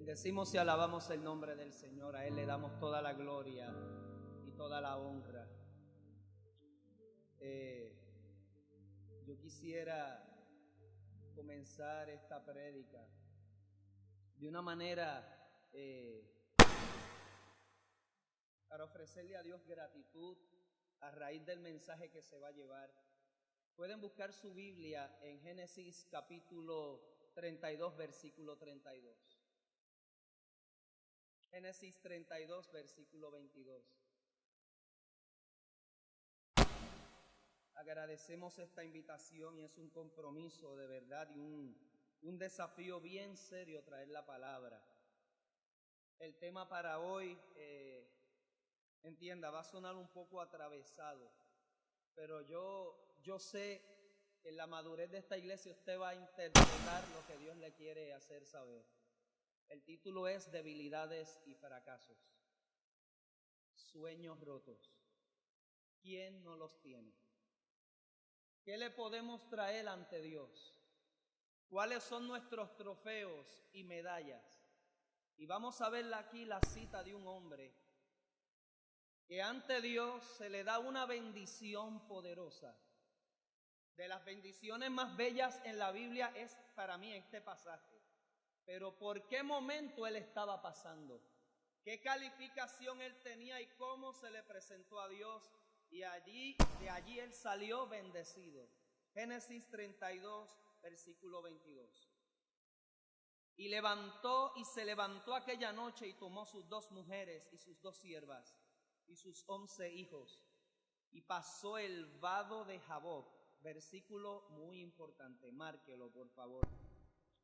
Bendecimos y alabamos el nombre del Señor. A Él le damos toda la gloria y toda la honra. Yo quisiera comenzar esta prédica de una manera para ofrecerle a Dios gratitud a raíz del mensaje que se va a llevar. Pueden buscar su Biblia en Génesis capítulo 32, versículo 32. Génesis 32, versículo 22. Agradecemos esta invitación y es un compromiso de verdad y un desafío bien serio traer la palabra. El tema para hoy, entienda, va a sonar un poco atravesado, pero yo sé que en la madurez de esta iglesia usted va a interpretar lo que Dios le quiere hacer saber. El título es Debilidades y fracasos. Sueños rotos. ¿Quién no los tiene? ¿Qué le podemos traer ante Dios? ¿Cuáles son nuestros trofeos y medallas? Y vamos a ver aquí la cita de un hombre que ante Dios se le da una bendición poderosa. De las bendiciones más bellas en la Biblia es para mí este pasaje. Pero ¿por qué momento él estaba pasando? ¿Qué calificación él tenía y cómo se le presentó a Dios? Y de allí él salió bendecido. Génesis 32, versículo 22. Y se levantó aquella noche y tomó sus 2 mujeres y sus 2 siervas y sus 11 hijos y pasó el vado de Jaboc. Versículo muy importante, márquelo por favor.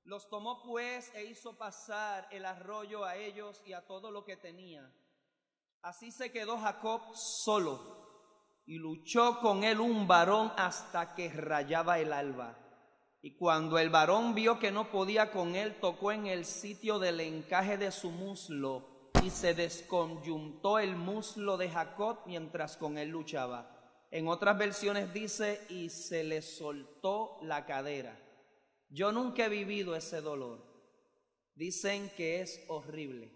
Los tomó pues e hizo pasar el arroyo a ellos y a todo lo que tenía. Así se quedó Jacob solo y luchó con él un varón hasta que rayaba el alba. Y cuando el varón vio que no podía con él, tocó en el sitio del encaje de su muslo y se desconyuntó el muslo de Jacob mientras con él luchaba. En otras versiones dice, y se le soltó la cadera. Yo nunca he vivido ese dolor. Dicen que es horrible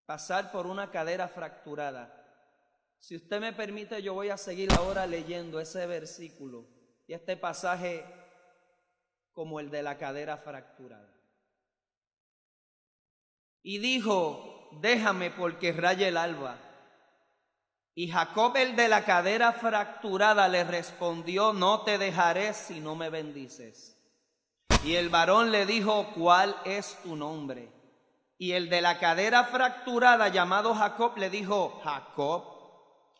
pasar por una cadera fracturada. Si usted me permite, yo voy a seguir ahora leyendo ese versículo y este pasaje como el de la cadera fracturada. Y dijo, déjame porque raya el alba. Y Jacob, el de la cadera fracturada, le respondió, no te dejaré si no me bendices. Y el varón le dijo, ¿cuál es tu nombre? Y el de la cadera fracturada, llamado Jacob, le dijo, Jacob.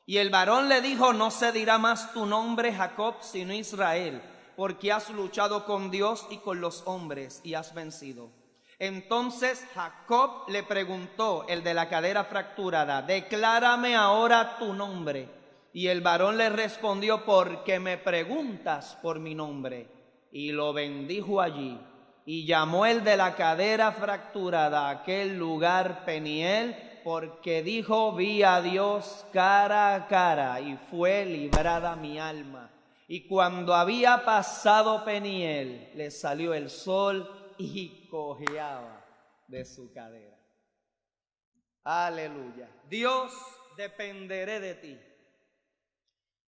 Y el varón le dijo, no se dirá más tu nombre Jacob, sino Israel, porque has luchado con Dios y con los hombres y has vencido. Entonces Jacob le preguntó, el de la cadera fracturada, declárame ahora tu nombre. Y el varón le respondió, porque me preguntas por mi nombre. Y lo bendijo allí. Y llamó el de la cadera fracturada a aquel lugar Peniel, porque dijo, vi a Dios cara a cara y fue librada mi alma. Y cuando había pasado Peniel, le salió el sol y cojeaba de su cadera. Aleluya. Dios, dependeré de ti.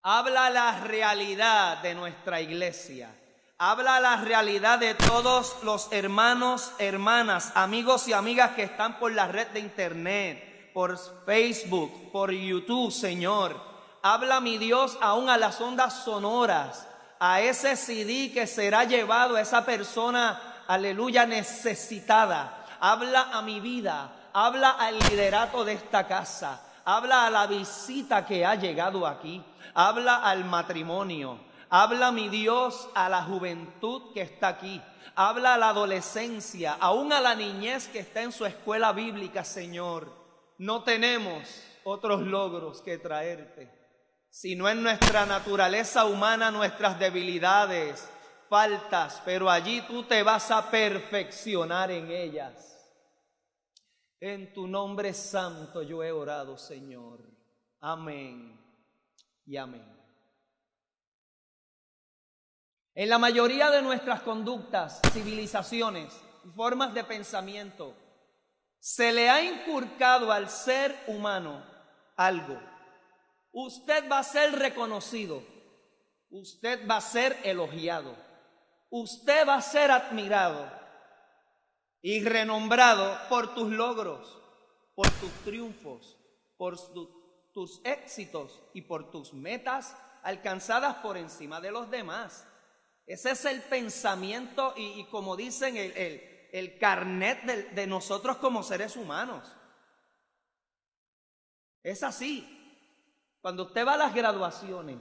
Habla la realidad de nuestra iglesia. Habla la realidad de todos los hermanos, hermanas, amigos y amigas que están por la red de internet, por Facebook, por YouTube, Señor. Habla, mi Dios, aún a las ondas sonoras, a ese CD que será llevado a esa persona, aleluya, necesitada. Habla a mi vida, habla al liderato de esta casa, habla a la visita que ha llegado aquí, habla al matrimonio. Habla, mi Dios, a la juventud que está aquí. Habla a la adolescencia, aún a la niñez que está en su escuela bíblica, Señor. No tenemos otros logros que traerte, sino en nuestra naturaleza humana, nuestras debilidades, faltas, pero allí tú te vas a perfeccionar en ellas. En tu nombre santo yo he orado, Señor. Amén y amén. En la mayoría de nuestras conductas, civilizaciones, formas de pensamiento, se le ha inculcado al ser humano algo. Usted va a ser reconocido, usted va a ser elogiado, usted va a ser admirado y renombrado por tus logros, por tus triunfos, por tus éxitos y por tus metas alcanzadas por encima de los demás. Ese es el pensamiento y como dicen, el carnet de nosotros como seres humanos. Es así. Cuando usted va a las graduaciones,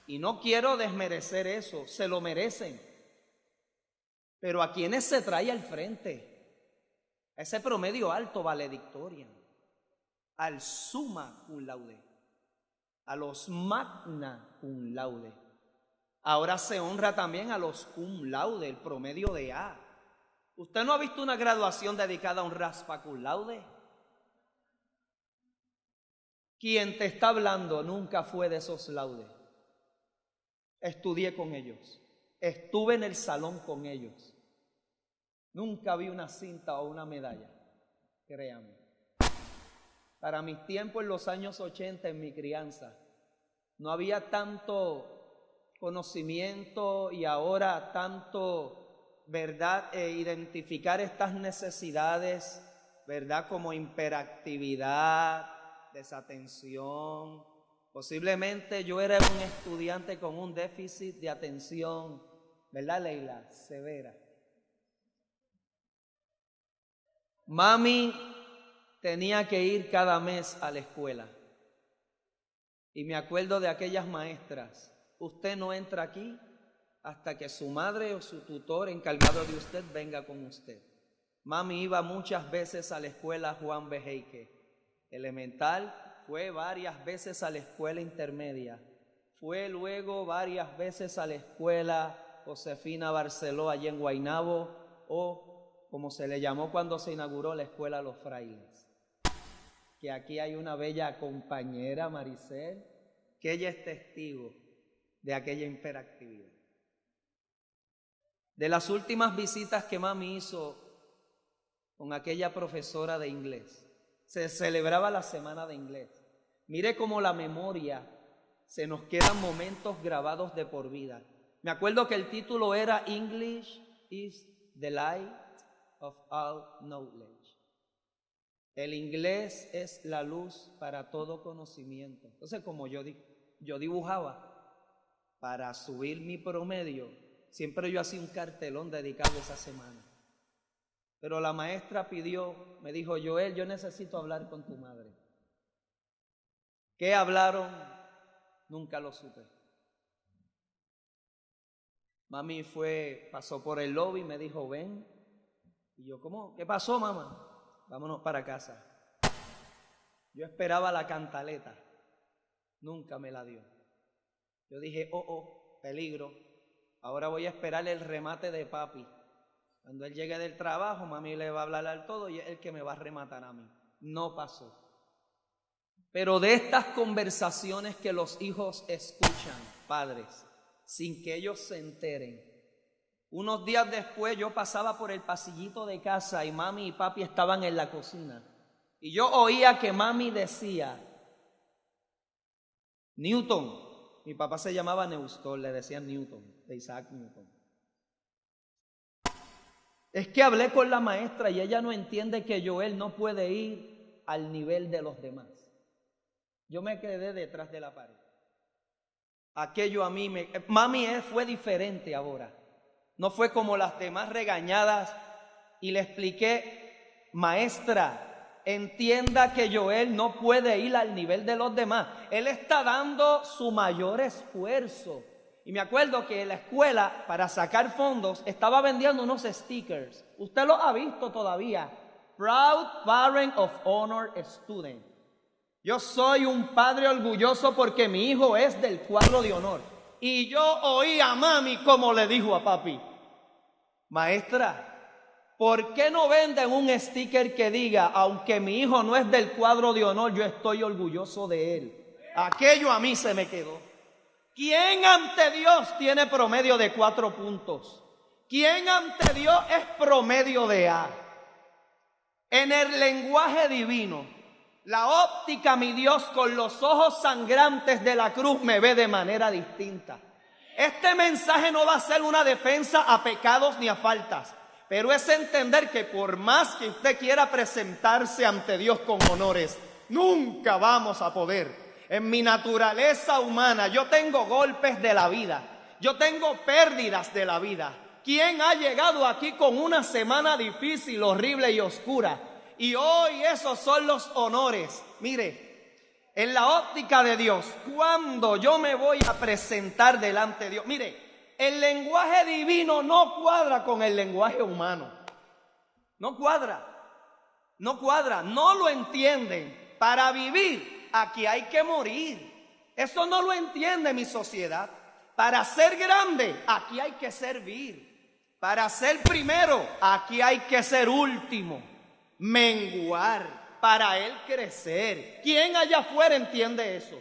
y no quiero desmerecer eso, se lo merecen, pero ¿a quiénes se trae al frente? A ese promedio alto valedictorian, al summa cum laude, a los magna cum laude. Ahora se honra también a los cum laude, el promedio de A. ¿Usted no ha visto una graduación dedicada a un raspa cum laude? Quien te está hablando nunca fue de esos laudes. Estudié con ellos, estuve en el salón con ellos. Nunca vi una cinta o una medalla, créanme. Para mis tiempos en los años 80, en mi crianza, no había tanto conocimiento y ahora tanto, ¿verdad? Identificar estas necesidades, ¿verdad? Como hiperactividad, desatención. Posiblemente yo era un estudiante con un déficit de atención, ¿verdad, Leila? Severa. Mami tenía que ir cada mes a la escuela. Y me acuerdo de aquellas maestras: usted no entra aquí hasta que su madre o su tutor encargado de usted venga con usted. Mami iba muchas veces a la escuela Juan B. Heique elemental, fue varias veces a la escuela intermedia, fue luego varias veces a la escuela Josefina Barceló allá en Guaynabo, o como se le llamó cuando se inauguró la escuela Los Frailes. Que aquí hay una bella compañera, Maricel, que ella es testigo de aquella hiperactividad. De las últimas visitas que mami hizo con aquella profesora de inglés, se celebraba la semana de inglés. Mire cómo la memoria se nos quedan momentos grabados de por vida. Me acuerdo que el título era English is the light of all knowledge. El inglés es la luz para todo conocimiento. Entonces, como yo dibujaba para subir mi promedio, siempre yo hacía un cartelón dedicado a esa semana. Pero la maestra me dijo: Joel, yo necesito hablar con tu madre. ¿Qué hablaron? Nunca lo supe. Mami pasó por el lobby y me dijo: ven. Y yo, ¿cómo? ¿Qué pasó, mamá? Vámonos para casa. Yo esperaba la cantaleta, nunca me la dio. Yo dije: peligro. Ahora voy a esperar el remate de papi. Cuando él llegue del trabajo, mami le va a hablar al todo y es el que me va a rematar a mí. No pasó. Pero de estas conversaciones que los hijos escuchan, padres, sin que ellos se enteren, unos días después yo pasaba por el pasillito de casa y mami y papi estaban en la cocina. Y yo oía que mami decía: Newton. Mi papá se llamaba Neustor, le decían Newton, de Isaac Newton. Es que hablé con la maestra y ella no entiende que Joel no puede ir al nivel de los demás. Yo me quedé detrás de la pared. Aquello a mí mami fue diferente ahora. No fue como las demás regañadas y le expliqué: maestra, entienda que Joel no puede ir al nivel de los demás. Él está dando su mayor esfuerzo. Y me acuerdo que la escuela, para sacar fondos, estaba vendiendo unos stickers. Usted los ha visto todavía. Proud Parent of Honor Student. Yo soy un padre orgulloso porque mi hijo es del cuadro de honor. Y yo oí a mami como le dijo a papi: maestra, ¿por qué no venden un sticker que diga: aunque mi hijo no es del cuadro de honor, yo estoy orgulloso de él? Aquello a mí se me quedó. ¿Quién ante Dios tiene promedio de 4 puntos? ¿Quién ante Dios es promedio de A? En el lenguaje divino, la óptica, mi Dios, con los ojos sangrantes de la cruz me ve de manera distinta. Este mensaje no va a ser una defensa a pecados ni a faltas, pero es entender que por más que usted quiera presentarse ante Dios con honores, nunca vamos a poder. En mi naturaleza humana, yo tengo golpes de la vida, yo tengo pérdidas de la vida. ¿Quién ha llegado aquí con una semana difícil, horrible y oscura? Y hoy esos son los honores. Mire, en la óptica de Dios, cuando yo me voy a presentar delante de Dios, mire, el lenguaje divino no cuadra con el lenguaje humano. No cuadra, no lo entienden. Para vivir, aquí hay que morir. Eso no lo entiende mi sociedad. Para ser grande, aquí hay que servir. Para ser primero, aquí hay que ser último. Menguar para él crecer. ¿Quién allá afuera entiende eso?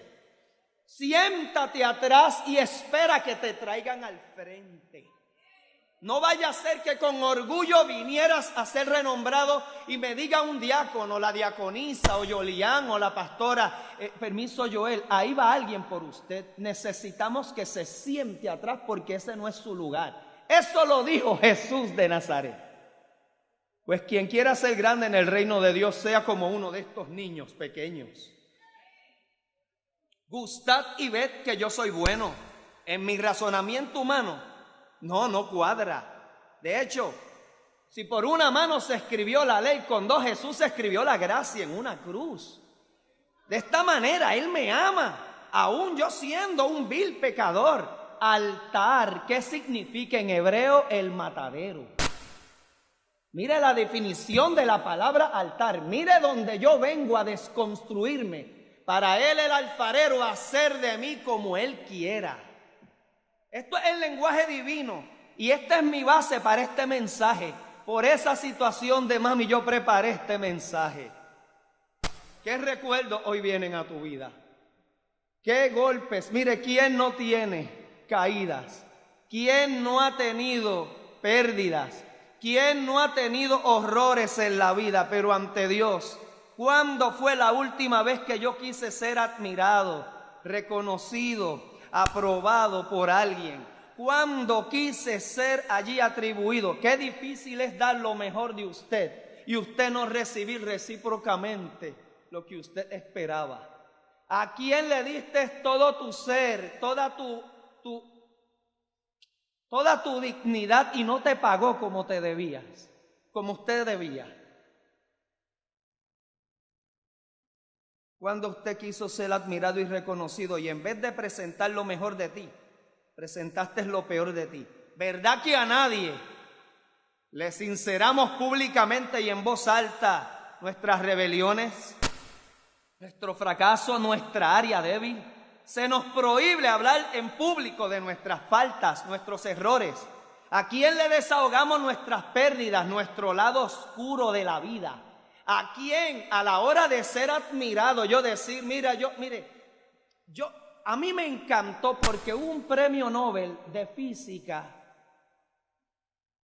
Siéntate atrás y espera que te traigan al frente. No vaya a ser que con orgullo vinieras a ser renombrado y me diga un diácono, la diaconisa o Yolián o la pastora, permiso Joel, ahí va alguien por usted. Necesitamos que se siente atrás porque ese no es su lugar. Eso lo dijo Jesús de Nazaret. Pues quien quiera ser grande en el reino de Dios, sea como uno de estos niños pequeños. Gustad y ved que yo soy bueno. En mi razonamiento humano, no cuadra. De hecho, si por una mano se escribió la ley, con dos Jesús escribió la gracia en una cruz. De esta manera Él me ama, aún yo siendo un vil pecador. Altar, ¿qué significa en hebreo? El matadero. Mire la definición de la palabra altar. Mire donde yo vengo a desconstruirme. Para Él el alfarero hacer de mí como Él quiera. Esto es el lenguaje divino. Y esta es mi base para este mensaje. Por esa situación de mami yo preparé este mensaje. ¿Qué recuerdos hoy vienen a tu vida? ¿Qué golpes? Mire, ¿quién no tiene caídas? ¿Quién no ha tenido pérdidas? ¿Quién no ha tenido horrores en la vida? Pero ante Dios, ¿cuándo fue la última vez que yo quise ser admirado, reconocido, aprobado por alguien? ¿Cuándo quise ser allí atribuido? Qué difícil es dar lo mejor de usted y usted no recibir recíprocamente lo que usted esperaba. ¿A quién le diste todo tu ser, toda tu dignidad y no te pagó como te debías, como usted debía? Cuando usted quiso ser admirado y reconocido y en vez de presentar lo mejor de ti, presentaste lo peor de ti. ¿Verdad que a nadie le sinceramos públicamente y en voz alta nuestras rebeliones, nuestro fracaso, nuestra área débil? Se nos prohíbe hablar en público de nuestras faltas, nuestros errores. ¿A quién le desahogamos nuestras pérdidas, nuestro lado oscuro de la vida? ¿A quién a la hora de ser admirado yo decir, a mí me encantó porque hubo un premio Nobel de física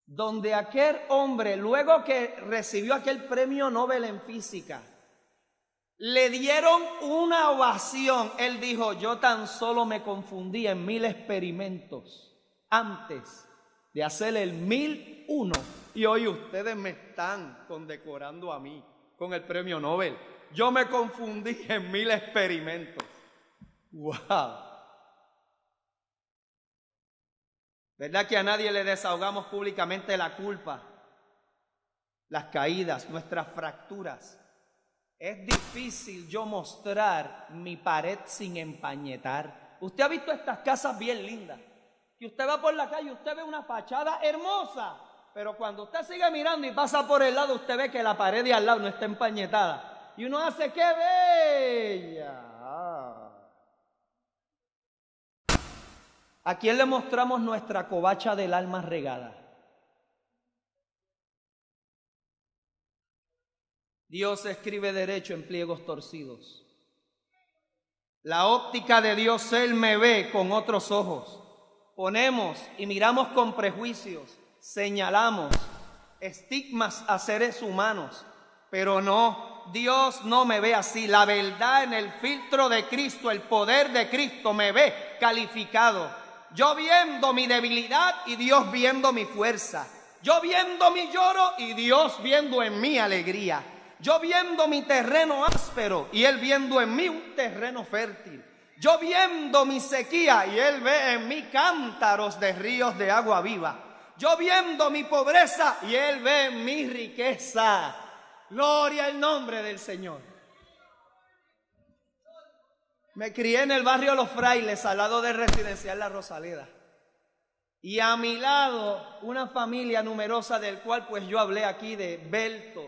donde aquel hombre, luego que recibió aquel premio Nobel en física, le dieron una ovación. Él dijo, yo tan solo me confundí en 1000 experimentos antes de hacer el 1001. Y hoy ustedes me están condecorando a mí con el premio Nobel. Yo me confundí en 1000 experimentos. ¡Wow! ¿Verdad que a nadie le desahogamos públicamente la culpa, las caídas, nuestras fracturas? Es difícil yo mostrar mi pared sin empañetar. Usted ha visto estas casas bien lindas, que usted va por la calle y usted ve una fachada hermosa, pero cuando usted sigue mirando y pasa por el lado, usted ve que la pared de al lado no está empañetada. Y uno hace, ¡qué bella! ¿A quién le mostramos nuestra covacha del alma regada? Dios escribe derecho en pliegos torcidos. La óptica de Dios, Él me ve con otros ojos. Ponemos y miramos con prejuicios, señalamos estigmas a seres humanos. Pero no, Dios no me ve así. La verdad en el filtro de Cristo, el poder de Cristo me ve calificado. Yo viendo mi debilidad y Dios viendo mi fuerza. Yo viendo mi lloro y Dios viendo en mí alegría. Yo viendo mi terreno áspero y Él viendo en mí un terreno fértil. Yo viendo mi sequía y Él ve en mí cántaros de ríos de agua viva. Yo viendo mi pobreza y Él ve en mi riqueza. Gloria al nombre del Señor. Me crié en el barrio Los Frailes, al lado del residencial La Rosaleda. Y a mi lado, una familia numerosa del cual pues yo hablé aquí de Belto.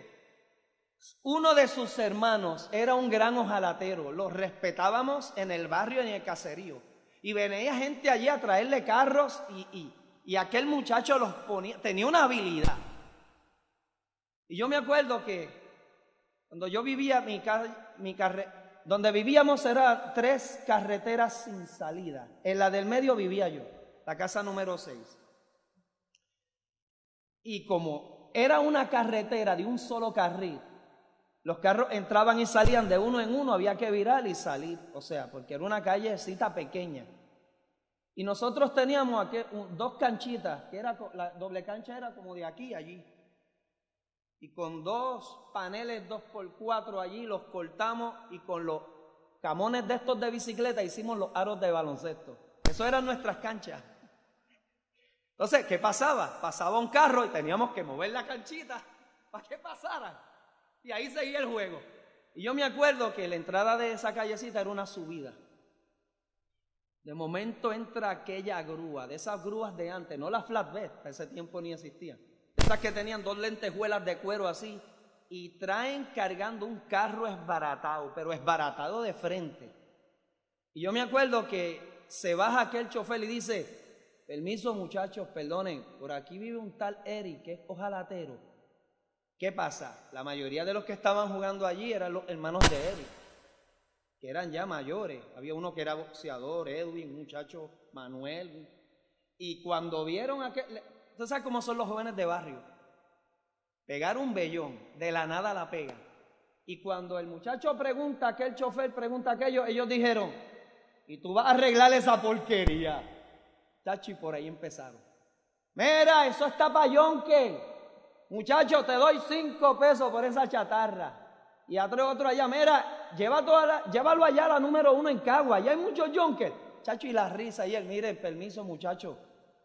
Uno de sus hermanos era un gran hojalatero. Lo respetábamos en el barrio y en el caserío. Y venía gente allí a traerle carros y aquel muchacho los ponía, tenía una habilidad. Y yo me acuerdo que cuando yo vivía, donde vivíamos eran 3 carreteras sin salida. En la del medio vivía yo, la casa número 6. Y como era una carretera de un solo carril, los carros entraban y salían de uno en uno, había que virar y salir. O sea, porque era una callecita pequeña. Y nosotros teníamos aquí 2 canchitas, que era la doble cancha era como de aquí a allí. Y con 2 paneles 2x4 allí los cortamos y con los camones de estos de bicicleta hicimos los aros de baloncesto. Eso eran nuestras canchas. Entonces, ¿qué pasaba? Pasaba un carro y teníamos que mover la canchita para que pasaran. Y ahí seguía el juego. Y yo me acuerdo que la entrada de esa callecita era una subida. De momento entra aquella grúa, de esas grúas de antes, no las flatbed, a ese tiempo ni existían. Esas que tenían 2 lentejuelas de cuero así, y traen cargando un carro esbaratado, pero esbaratado de frente. Y yo me acuerdo que se baja aquel chofer y dice: permiso muchachos, perdonen, por aquí vive un tal Eric que es hojalatero. ¿Qué pasa? La mayoría de los que estaban jugando allí eran los hermanos de Eric, que eran ya mayores. Había uno que era boxeador, Edwin, un muchacho, Manuel. Y cuando vieron aquel... ¿Tú sabes cómo son los jóvenes de barrio? Pegar un vellón, de la nada la pegan. Y cuando el muchacho pregunta, aquel chofer pregunta aquello, ellos dijeron: ¿y tú vas a arreglar esa porquería? Tachi, por ahí empezaron. Mira, eso está pa' Yonkel. Muchacho, te doy 5 pesos por esa chatarra. Y otro allá, mira, llévalo allá a la número 1 en Cagua. Allá hay muchos Yonkel. Chacho, y la risa, y él, mire, permiso muchacho,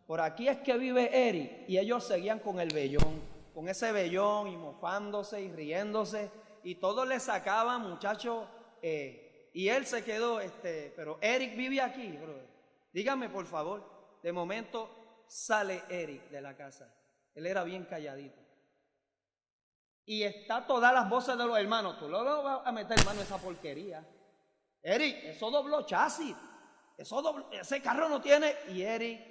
por aquí es que vive Eric. Y ellos seguían con el vellón, con ese vellón, y mofándose y riéndose, y todos le sacaban, muchacho, y él se quedó, pero Eric vive aquí, brother. Dígame por favor. De momento sale Eric de la casa. Él era bien calladito. Y está todas las voces de los hermanos. Tú no lo vas a meter hermano esa porquería. Eric, eso dobló chasis. Ese carro no tiene. Y Eric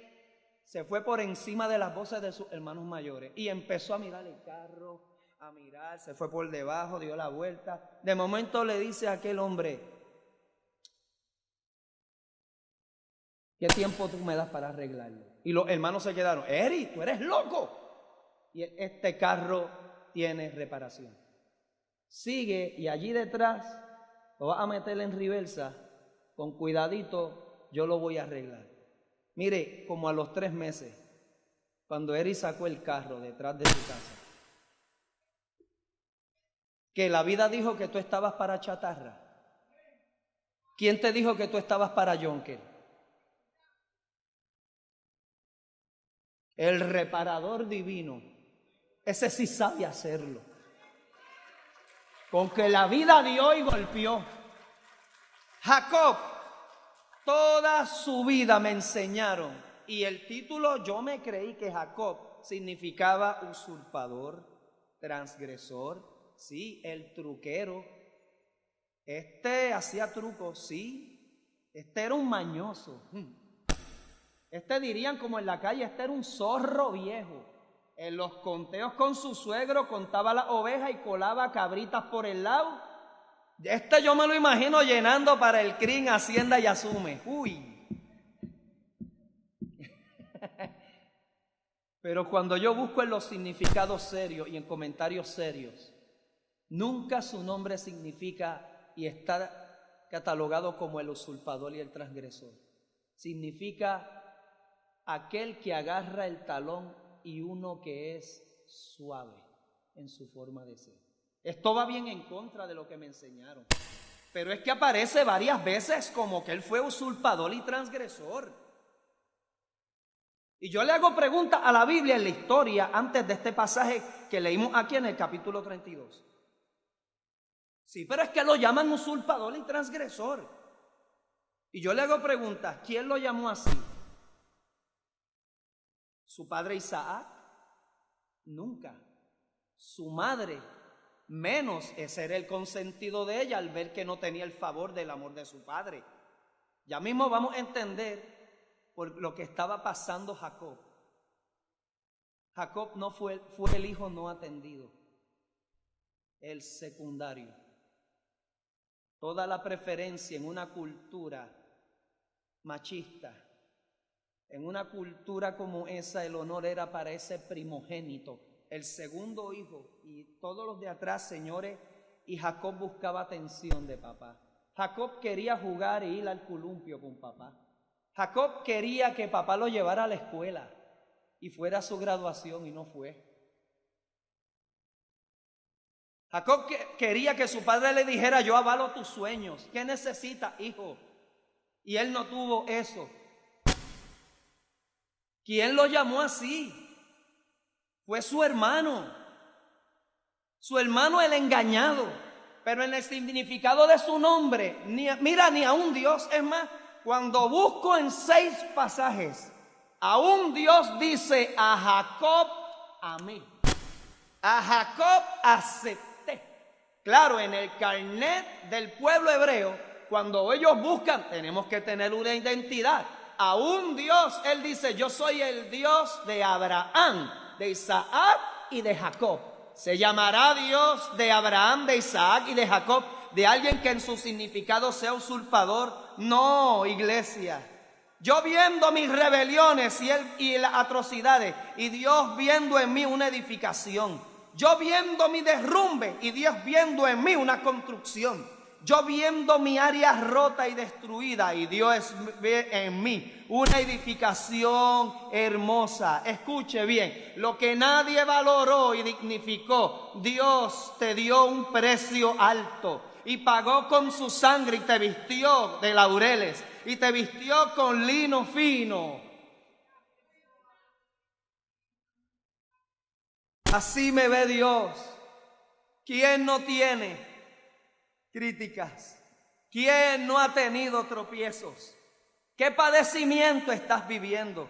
se fue por encima de las voces de sus hermanos mayores y empezó a mirar el carro, a mirar, se fue por debajo, dio la vuelta. De momento le dice a aquel hombre: ¿qué tiempo tú me das para arreglarlo? Y los hermanos se quedaron: Eric, tú eres loco. Y este carro tiene reparación. Sigue y allí detrás lo vas a meter en reversa, con cuidadito, yo lo voy a arreglar. Mire, como a los 3 meses, cuando Eric sacó el carro detrás de su casa, que la vida dijo que tú estabas para chatarra. ¿Quién te dijo que tú estabas para yonkel? El reparador divino, ese sí sabe hacerlo. Con que la vida dio y golpeó. Jacob, toda su vida me enseñaron, y el título, yo me creí que Jacob significaba usurpador, transgresor, sí, el truquero. Hacía trucos, sí. Era un mañoso. Dirían como en la calle, era un zorro viejo. En los conteos con su suegro contaba las ovejas y colaba cabritas por el lado. Yo me lo imagino llenando para el CRIN, Hacienda y Asume. Uy. Pero cuando yo busco en los significados serios y en comentarios serios, Nunca su nombre significa y está catalogado como el usurpador y el transgresor. Significa aquel que agarra el talón y uno que es suave en su forma de ser. Esto va bien en contra de lo que me enseñaron. Pero es que aparece varias veces como que él fue usurpador y transgresor. Y yo le hago preguntas a la Biblia en la historia antes de este pasaje que leímos aquí en el capítulo 32. Sí, pero es que lo llaman usurpador y transgresor. Y yo le hago preguntas, ¿quién lo llamó así? ¿Su padre Isaac? Nunca. Su madre, menos. Ese era el consentido de ella al ver que no tenía el favor del amor de su padre. Ya mismo vamos a entender por lo que estaba pasando Jacob. Jacob no fue el hijo no atendido, el secundario. Toda la preferencia en una cultura machista, en una cultura como esa, el honor era para ese primogénito, el segundo hijo, y todos los de atrás, señores, y Jacob buscaba atención de papá. Jacob quería jugar e ir al columpio con papá. Jacob quería que papá lo llevara a la escuela y fuera a su graduación y no fue. Jacob quería que su padre le dijera, yo avalo tus sueños. ¿Qué necesitas, hijo? Y él no tuvo eso. ¿Quién lo llamó así? Fue su hermano. Su hermano el engañado. Pero en el significado de su nombre, ni a un Dios. Es más, cuando busco en 6 pasajes, a un Dios dice a Jacob, amé. A Jacob acepté. Claro, en el carnet del pueblo hebreo, cuando ellos buscan, tenemos que tener una identidad. A un Dios, él dice, yo soy el Dios de Abraham, de Isaac y de Jacob. Se llamará Dios de Abraham, de Isaac y de Jacob, de alguien que en su significado sea usurpador. No, iglesia. Yo viendo mis rebeliones y las atrocidades, y Dios viendo en mí una edificación. Yo viendo mi derrumbe y Dios viendo en mí una construcción. Yo viendo mi área rota y destruida y Dios ve en mí una edificación hermosa. Escuche bien, lo que nadie valoró y dignificó, Dios te dio un precio alto y pagó con su sangre y te vistió de laureles y te vistió con lino fino. Así me ve Dios. ¿Quién no tiene críticas? ¿Quién no ha tenido tropiezos? ¿Qué padecimiento estás viviendo?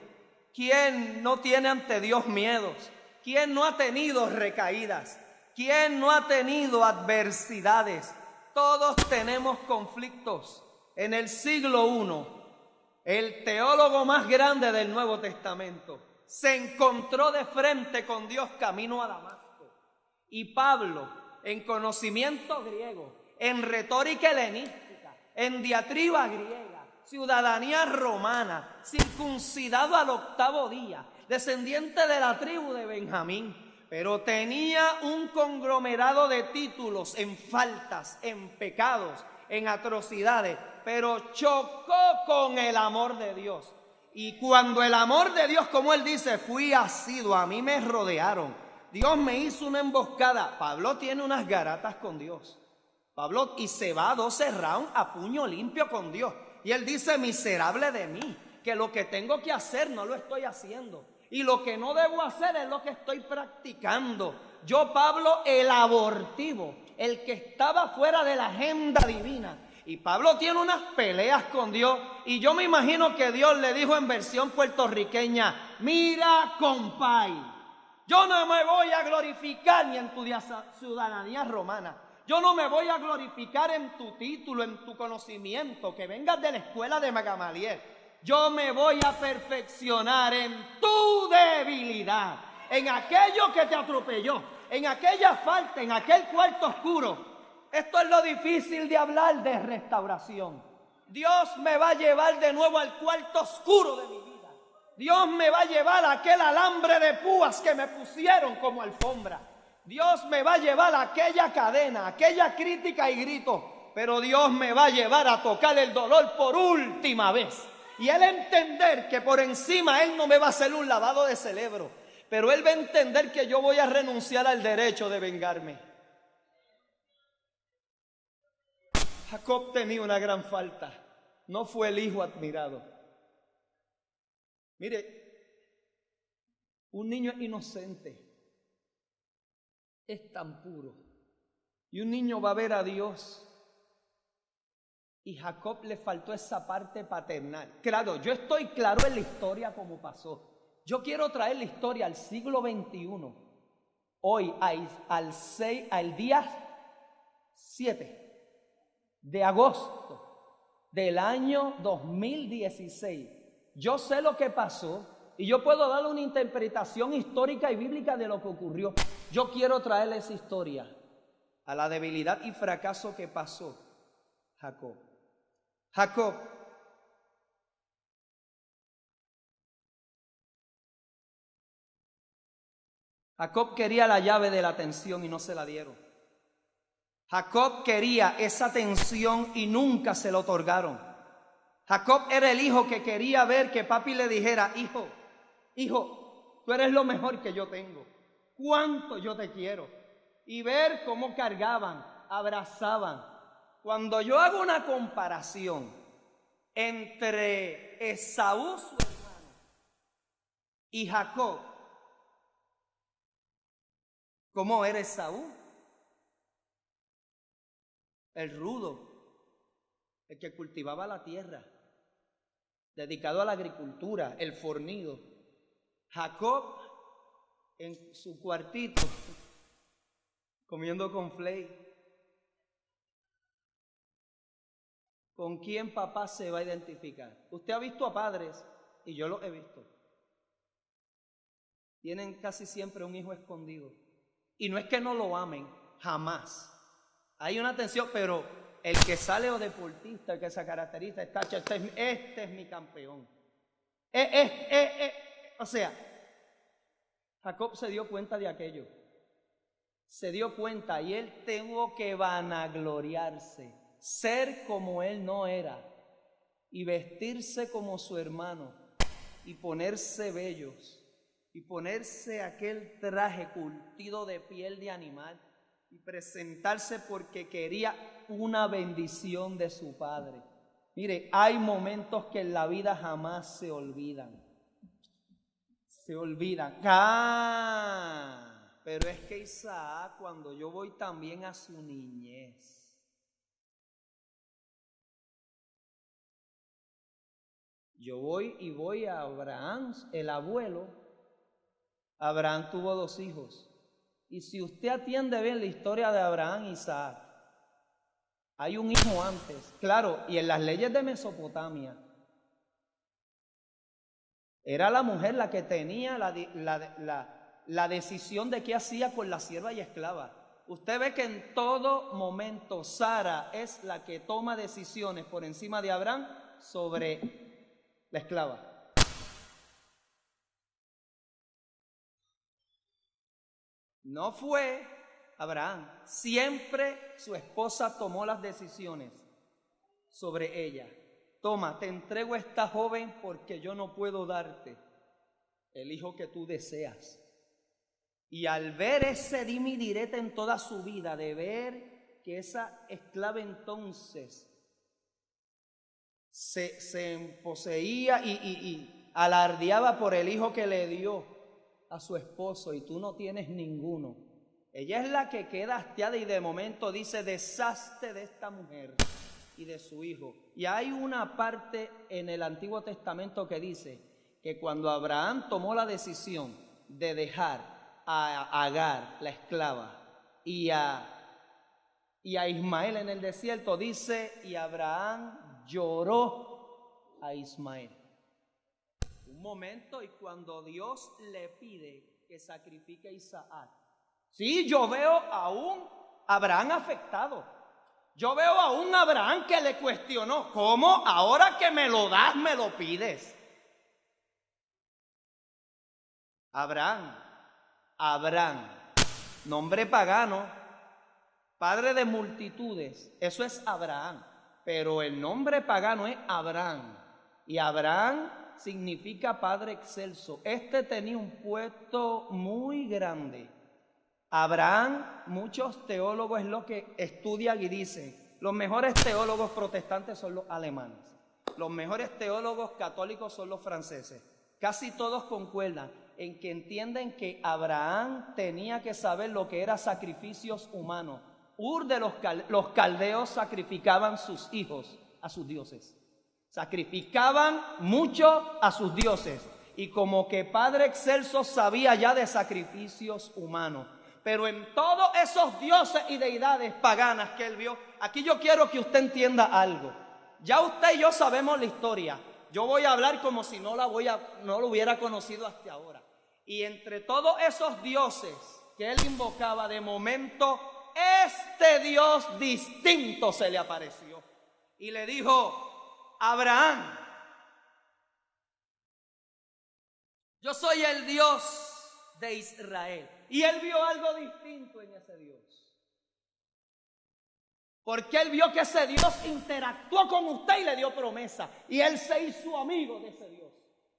¿Quién no tiene ante Dios miedos? ¿Quién no ha tenido recaídas? ¿Quién no ha tenido adversidades? Todos tenemos conflictos. En el siglo I, el teólogo más grande del Nuevo Testamento se encontró de frente con Dios camino a Damasco. Y Pablo, en conocimiento griego, en retórica helenística, en diatriba griega, ciudadanía romana, circuncidado al 8º día, descendiente de la tribu de Benjamín, pero tenía un conglomerado de títulos en faltas, en pecados, en atrocidades, pero chocó con el amor de Dios. Y cuando el amor de Dios, como él dice, fui asido, a mí me rodearon, Dios me hizo una emboscada. Pablo tiene unas garatas con Dios. Pablo, y se va a 12 rounds a puño limpio con Dios. Y él dice, miserable de mí, que lo que tengo que hacer no lo estoy haciendo. Y lo que no debo hacer es lo que estoy practicando. Yo, Pablo, el abortivo, el que estaba fuera de la agenda divina. Y Pablo tiene unas peleas con Dios. Y yo me imagino que Dios le dijo en versión puertorriqueña, mira, compay, yo no me voy a glorificar ni en tu ciudadanía romana. Yo no me voy a glorificar en tu título, en tu conocimiento, que vengas de la escuela de Gamaliel. Yo me voy a perfeccionar en tu debilidad, en aquello que te atropelló, en aquella falta, en aquel cuarto oscuro. Esto es lo difícil de hablar de restauración. Dios me va a llevar de nuevo al cuarto oscuro de mi vida. Dios me va a llevar a aquel alambre de púas que me pusieron como alfombra. Dios me va a llevar a aquella cadena, aquella crítica y grito, pero Dios me va a llevar a tocar el dolor por última vez. Y Él entender que por encima Él no me va a hacer un lavado de cerebro, pero Él va a entender que yo voy a renunciar al derecho de vengarme. Jacob tenía una gran falta, no fue el hijo admirado. Mire, un niño es inocente, es tan puro, y un niño va a ver a Dios, y Jacob le faltó esa parte paternal. Claro, yo estoy claro en la historia como pasó. Yo quiero traer la historia al siglo XXI, hoy al día 7 de agosto del año 2016. Yo sé lo que pasó y yo puedo darle una interpretación histórica y bíblica de lo que ocurrió. Yo quiero traerle esa historia a la debilidad y fracaso que pasó Jacob. Jacob quería la llave de la atención y no se la dieron. Jacob quería esa atención y nunca se la otorgaron. Jacob era el hijo que quería ver que papi le dijera: hijo, tú eres lo mejor que yo tengo. Cuánto yo te quiero. Y ver cómo cargaban, abrazaban. Cuando yo hago una comparación entre Esaú, su hermano, y Jacob, ¿cómo era Esaú? El rudo, el que cultivaba la tierra, dedicado a la agricultura, el fornido. Jacob en su cuartito, comiendo cornflakes. ¿Con quién papá se va a identificar? Usted ha visto a padres, y yo los he visto, tienen casi siempre un hijo escondido. Y no es que no lo amen, jamás. Hay una tensión, pero el que sale o deportista, el que se caracteriza, este es mi campeón. O sea, Jacob se dio cuenta de aquello. Se dio cuenta y él tuvo que vanagloriarse, ser como él no era y vestirse como su hermano y ponerse bellos y ponerse aquel traje curtido de piel de animal y presentarse porque quería una bendición de su padre. Mire, hay momentos que en la vida jamás se olvidan. Se olvidan. Pero es que Isaac, cuando yo voy también a su niñez, yo voy a Abraham, el abuelo. Abraham tuvo 2 hijos. Y si usted atiende bien la historia de Abraham y Isaac, hay un hijo antes. Claro, y en las leyes de Mesopotamia, era la mujer la que tenía la decisión de qué hacía con la sierva y esclava. Usted ve que en todo momento Sara es la que toma decisiones por encima de Abraham sobre la esclava. No fue Abraham, siempre su esposa tomó las decisiones sobre ella. Toma, te entrego a esta joven porque yo no puedo darte el hijo que tú deseas. Y al ver ese dime y direte en toda su vida, de ver que esa esclava entonces se poseía y alardeaba por el hijo que le dio a su esposo y tú no tienes ninguno. Ella es la que queda hastiada y de momento dice: deshazte de esta mujer y de su hijo. Y hay una parte en el Antiguo Testamento que dice que cuando Abraham tomó la decisión de dejar a Agar, la esclava, y a Ismael en el desierto, dice: y Abraham lloró a Ismael. Un momento, y cuando Dios le pide que sacrifique a Isaac, sí, yo veo a un Abraham afectado. Yo veo a un Abraham que le cuestionó: ¿cómo ahora que me lo das me lo pides? Abraham, nombre pagano, padre de multitudes, eso es Abraham, pero el nombre pagano es Abraham, y Abraham significa padre excelso. Este tenía un puesto muy grande. Abraham, muchos teólogos es lo que estudian y dicen, los mejores teólogos protestantes son los alemanes, los mejores teólogos católicos son los franceses. Casi todos concuerdan en que entienden que Abraham tenía que saber lo que eran sacrificios humanos. Ur de los caldeos sacrificaban sus hijos a sus dioses. Sacrificaban mucho a sus dioses. Y como que Padre Excelso sabía ya de sacrificios humanos. Pero en todos esos dioses y deidades paganas que él vio, aquí yo quiero que usted entienda algo. Ya usted y yo sabemos la historia. Yo voy a hablar como si no lo hubiera conocido hasta ahora. Y entre todos esos dioses que él invocaba, de momento, este Dios distinto se le apareció. Y le dijo, Abraham, yo soy el Dios de Israel. Y él vio algo distinto en ese Dios. Porque él vio que ese Dios interactuó con usted y le dio promesa. Y él se hizo amigo de ese Dios.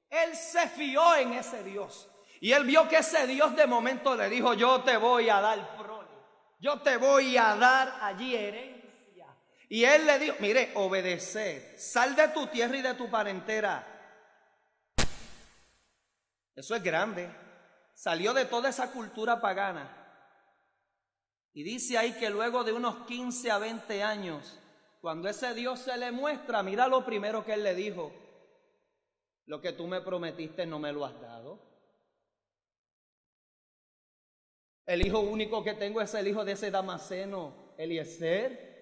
Él se fió en ese Dios. Y él vio que ese Dios de momento le dijo, yo te voy a dar prole. Yo te voy a dar allí herencia. Y él le dijo, mire, obedecer. Sal de tu tierra y de tu parentela. Eso es grande. Salió de toda esa cultura pagana. Y dice ahí que luego de unos 15 a 20 años, cuando ese Dios se le muestra, mira lo primero que él le dijo. Lo que tú me prometiste no me lo has dado. El hijo único que tengo es el hijo de ese Damaseno, Eliezer.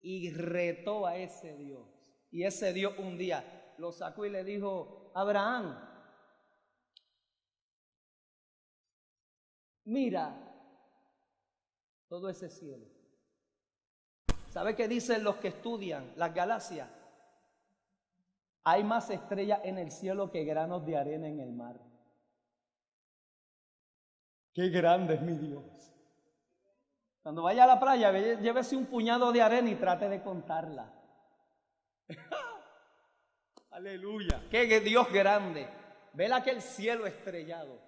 Y retó a ese Dios. Y ese Dios un día lo sacó y le dijo, Abraham, mira todo ese cielo. ¿Sabe qué dicen los que estudian las galaxias? Hay más estrellas en el cielo que granos de arena en el mar. ¡Qué grande es mi Dios! Cuando vaya a la playa, llévese un puñado de arena y trate de contarla. ¡Aleluya! ¡Qué Dios grande! Vela aquel cielo estrellado.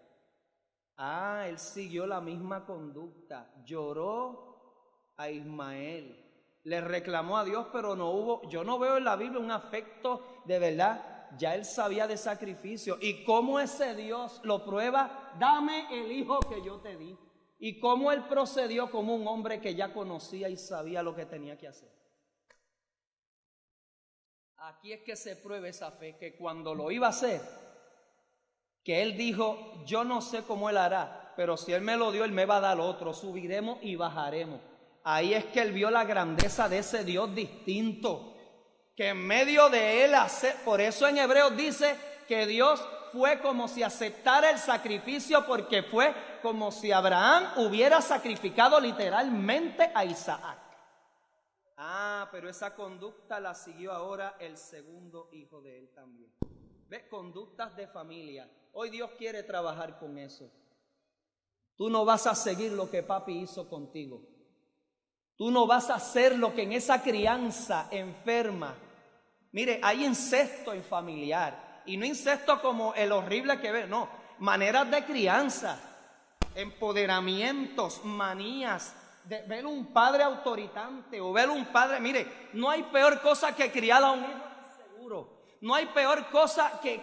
Ah, él siguió la misma conducta. Lloró a Ismael. Le reclamó a Dios, pero no hubo, yo no veo en la Biblia un afecto de verdad. Ya él sabía de sacrificio. ¿Y cómo ese Dios lo prueba? Dame el hijo que yo te di. ¿Y cómo él procedió como un hombre que ya conocía y sabía lo que tenía que hacer? Aquí es que se prueba esa fe, que cuando lo iba a hacer, que él dijo, yo no sé cómo él hará, pero si él me lo dio, él me va a dar otro, subiremos y bajaremos. Ahí es que él vio la grandeza de ese Dios distinto, que en medio de él hace, por eso en Hebreos dice que Dios fue como si aceptara el sacrificio, porque fue como si Abraham hubiera sacrificado literalmente a Isaac. Ah, pero esa conducta la siguió ahora el segundo hijo de él también. ¿Ves? Conductas de familia. Hoy Dios quiere trabajar con eso. Tú no vas a seguir lo que papi hizo contigo. Tú no vas a hacer lo que en esa crianza enferma. Mire, hay incesto en familiar. Y no incesto como el horrible que ve, no. Maneras de crianza, empoderamientos, manías. De ver un padre autoritante o ver un padre, mire, no hay peor cosa que criar a un hijo inseguro. No hay peor cosa que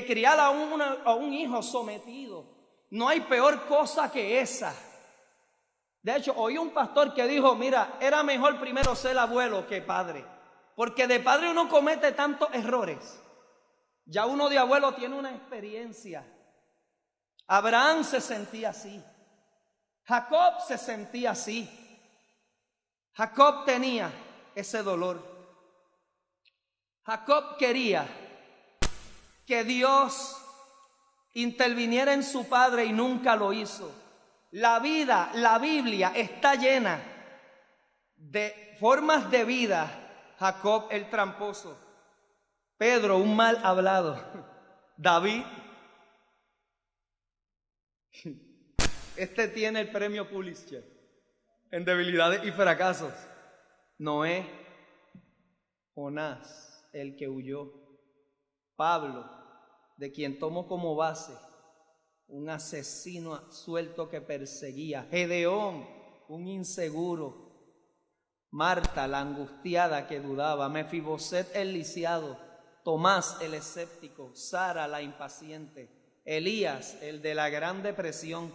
criar a un hijo sometido. No hay peor cosa que esa. De hecho, oí un pastor que dijo, mira, era mejor primero ser abuelo que padre. Porque de padre uno comete tantos errores. Ya uno de abuelo tiene una experiencia. Abraham se sentía así. Jacob se sentía así. Jacob tenía ese dolor. Jacob quería que Dios interviniera en su padre y nunca lo hizo. La vida, la Biblia está llena de formas de vida. Jacob el tramposo, Pedro un mal hablado, David Este tiene el premio Pulitzer en debilidades y fracasos. Noé, Jonás, el que huyó. Pablo, de quien tomo como base, un asesino suelto que perseguía. Gedeón, un inseguro. Marta, la angustiada que dudaba. Mefiboset, el lisiado. Tomás, el escéptico. Sara, la impaciente. Elías, el de la gran depresión,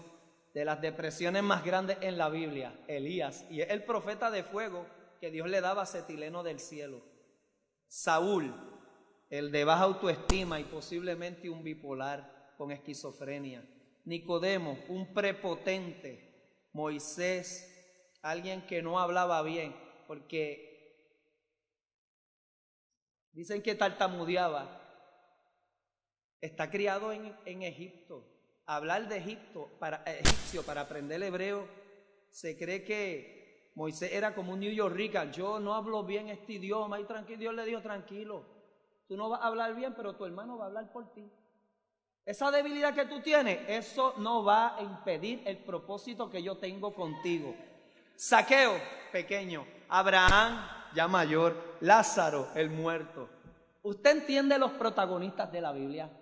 de las depresiones más grandes en la Biblia. Elías, y es el profeta de fuego que Dios le daba acetileno del cielo. Saúl, el de baja autoestima y posiblemente un bipolar con esquizofrenia. Nicodemo, un prepotente. Moisés, alguien que no hablaba bien, porque dicen que tartamudeaba. Está criado en Egipto. Hablar de egipcio para aprender hebreo, se cree que Moisés era como un New Yorker. Yo no hablo bien este idioma, y tranquilo, Dios le dijo, tranquilo, tú no vas a hablar bien, pero tu hermano va a hablar por ti. Esa debilidad que tú tienes, eso no va a impedir el propósito que yo tengo contigo. Zaqueo, pequeño. Abraham, ya mayor. Lázaro, el muerto. ¿Usted entiende los protagonistas de la Biblia?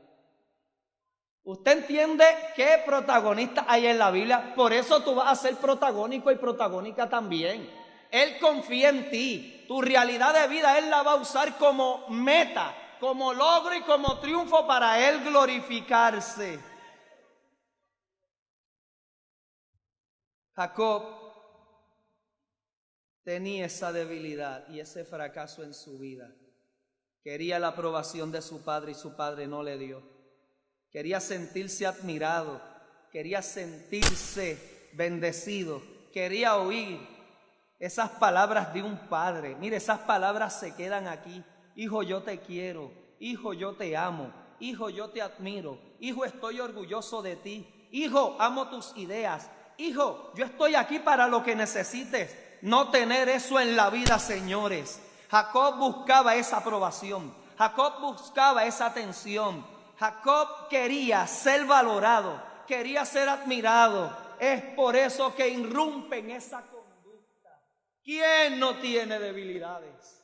¿Usted entiende qué protagonistas hay en la Biblia? Por eso tú vas a ser protagónico y protagónica también. Él confía en ti. Tu realidad de vida Él la va a usar como meta, como logro y como triunfo para Él glorificarse. Jacob tenía esa debilidad y ese fracaso en su vida. Quería la aprobación de su padre y su padre no le dio. Quería sentirse admirado, quería sentirse bendecido, quería oír esas palabras de un padre. Mire, esas palabras se quedan aquí. Hijo, yo te quiero. Hijo, yo te amo. Hijo, yo te admiro. Hijo, estoy orgulloso de ti. Hijo, amo tus ideas. Hijo, yo estoy aquí para lo que necesites. No tener eso en la vida, señores. Jacob buscaba esa aprobación. Jacob buscaba esa atención. Jacob quería ser valorado, quería ser admirado. Es por eso que irrumpe en esa conducta. ¿Quién no tiene debilidades?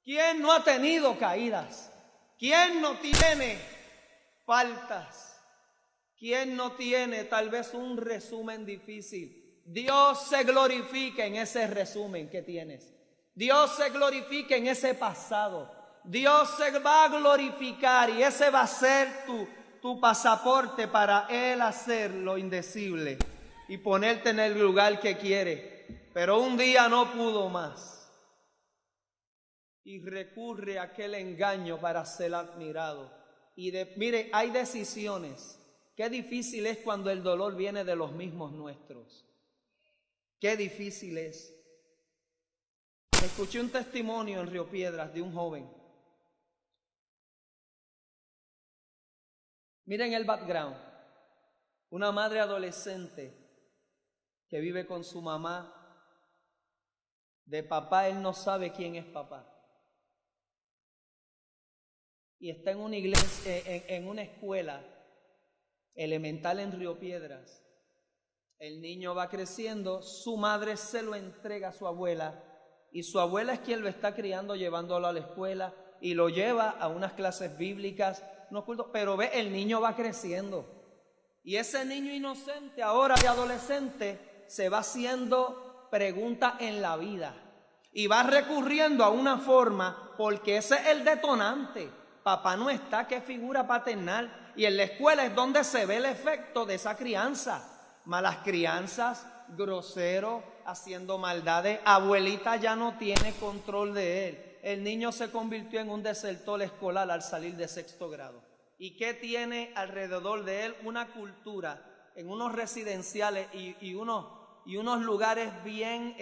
¿Quién no ha tenido caídas? ¿Quién no tiene faltas? ¿Quién no tiene tal vez un resumen difícil? Dios se glorifica en ese resumen que tienes. Dios se glorifica en ese pasado. Dios se va a glorificar y ese va a ser tu pasaporte para Él hacer lo indecible y ponerte en el lugar que quiere. Pero un día no pudo más y recurre a aquel engaño para ser admirado. Mire, hay decisiones. Qué difícil es cuando el dolor viene de los mismos nuestros. Qué difícil es. Escuché un testimonio en Río Piedras de un joven. Miren el background. Una madre adolescente que vive con su mamá. De papá él no sabe quién es papá. Y está en una iglesia, en una escuela elemental en Río Piedras. El niño va creciendo, su madre se lo entrega a su abuela y su abuela es quien lo está criando, llevándolo a la escuela y lo lleva a unas clases bíblicas, unos cultos, pero ve, el niño va creciendo y ese niño inocente ahora de adolescente se va haciendo preguntas en la vida y va recurriendo a una forma porque ese es el detonante. Papá no está, qué figura paternal, y en la escuela es donde se ve el efecto de esa crianza. Malas crianzas, grosero, haciendo maldades. Abuelita ya no tiene control de él. El niño se convirtió en un desertor escolar al salir de 6º grado. ¿Y qué tiene alrededor de él? Una cultura en unos residenciales y unos lugares bien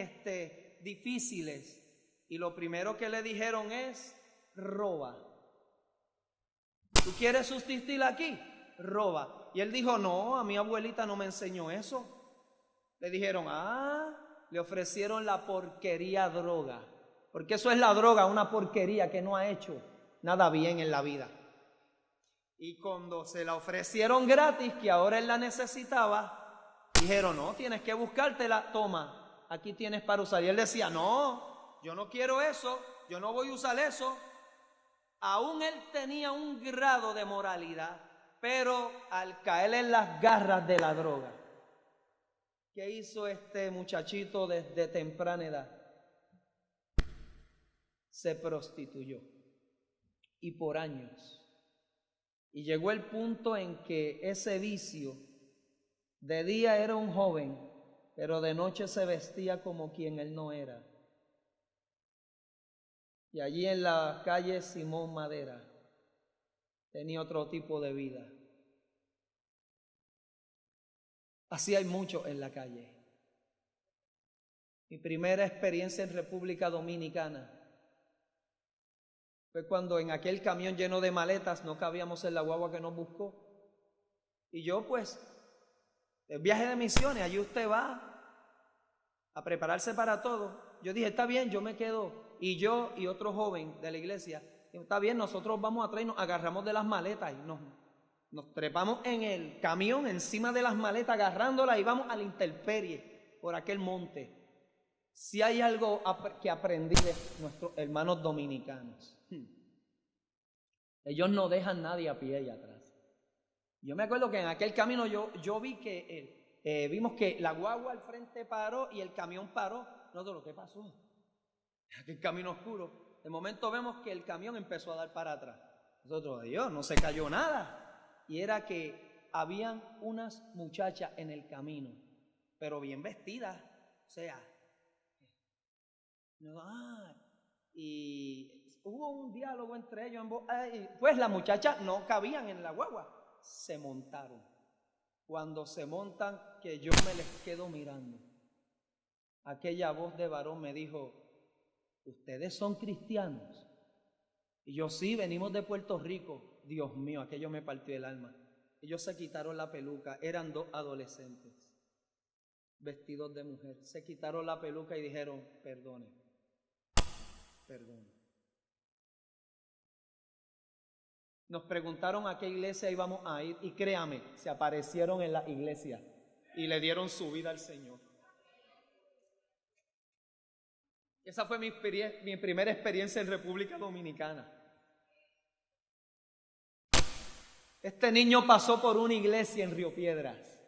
difíciles. Y lo primero que le dijeron es, roba. ¿Tú quieres subsistir aquí? Roba. Y él dijo, no, a mi abuelita no me enseñó eso. Le dijeron, le ofrecieron la porquería droga. Porque eso es la droga, una porquería que no ha hecho nada bien en la vida. Y cuando se la ofrecieron gratis, que ahora él la necesitaba, Dijeron, no, tienes que buscártela, toma, aquí tienes para usar. Y él decía, no, yo no quiero eso, yo no voy a usar eso. Aún él tenía un grado de moralidad, pero al caer en las garras de la droga, ¿qué hizo este muchachito desde temprana edad? Se prostituyó, y por años. Y llegó el punto en que ese vicio, de día era un joven, pero de noche se vestía como quien él no era. Y allí en la calle Simón Madera tenía otro tipo de vida. Así hay mucho en la calle. Mi primera experiencia en República Dominicana fue cuando en aquel camión lleno de maletas no cabíamos en la guagua que nos buscó. Y yo pues, el viaje de misiones, allí usted va a prepararse para todo. Yo dije, está bien, yo me quedo. Y yo y otro joven de la iglesia, está bien, nosotros vamos atrás y nos agarramos de las maletas y nos trepamos en el camión encima de las maletas agarrándolas y vamos a la intemperie por aquel monte. Si hay algo que aprendí de nuestros hermanos dominicanos, ellos no dejan nadie a pie allá atrás. Yo me acuerdo que en aquel camino yo vi que vimos que la guagua al frente paró y el camión paró. Nosotros, ¿qué pasó? Aquel camino oscuro. De momento vemos que el camión empezó a dar para atrás. Nosotros, Dios, no se cayó nada. Y era que habían unas muchachas en el camino, pero bien vestidas. O sea, y hubo un diálogo entre ellos. Pues las muchachas no cabían en la guagua, se montaron. Cuando se montan, que yo me les quedo mirando, aquella voz de varón me dijo, ¿ustedes son cristianos? Y yo, sí, venimos de Puerto Rico. Dios mío, aquello me partió el alma. Ellos se quitaron la peluca, eran dos adolescentes vestidos de mujer. Se quitaron la peluca y dijeron, perdone. Nos preguntaron a qué iglesia íbamos a ir y créame, se aparecieron en la iglesia y le dieron su vida al Señor. Esa fue mi primera experiencia en República Dominicana. Este niño pasó por una iglesia en Río Piedras,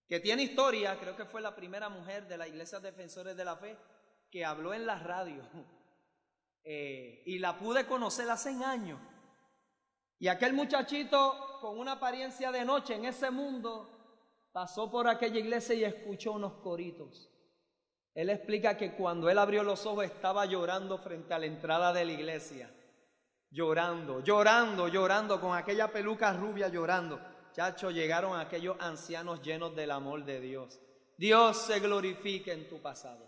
que tiene historia. Creo que fue la primera mujer de la Iglesia Defensores de la Fe que habló en la radio. Y la pude conocer hace años. Y aquel muchachito con una apariencia de noche en ese mundo pasó por aquella iglesia y escuchó unos coritos. Él explica que cuando él abrió los ojos estaba llorando frente a la entrada de la iglesia. Llorando, con aquella peluca rubia llorando. Chacho, llegaron aquellos ancianos llenos del amor de Dios. Dios se glorifique en tu pasado.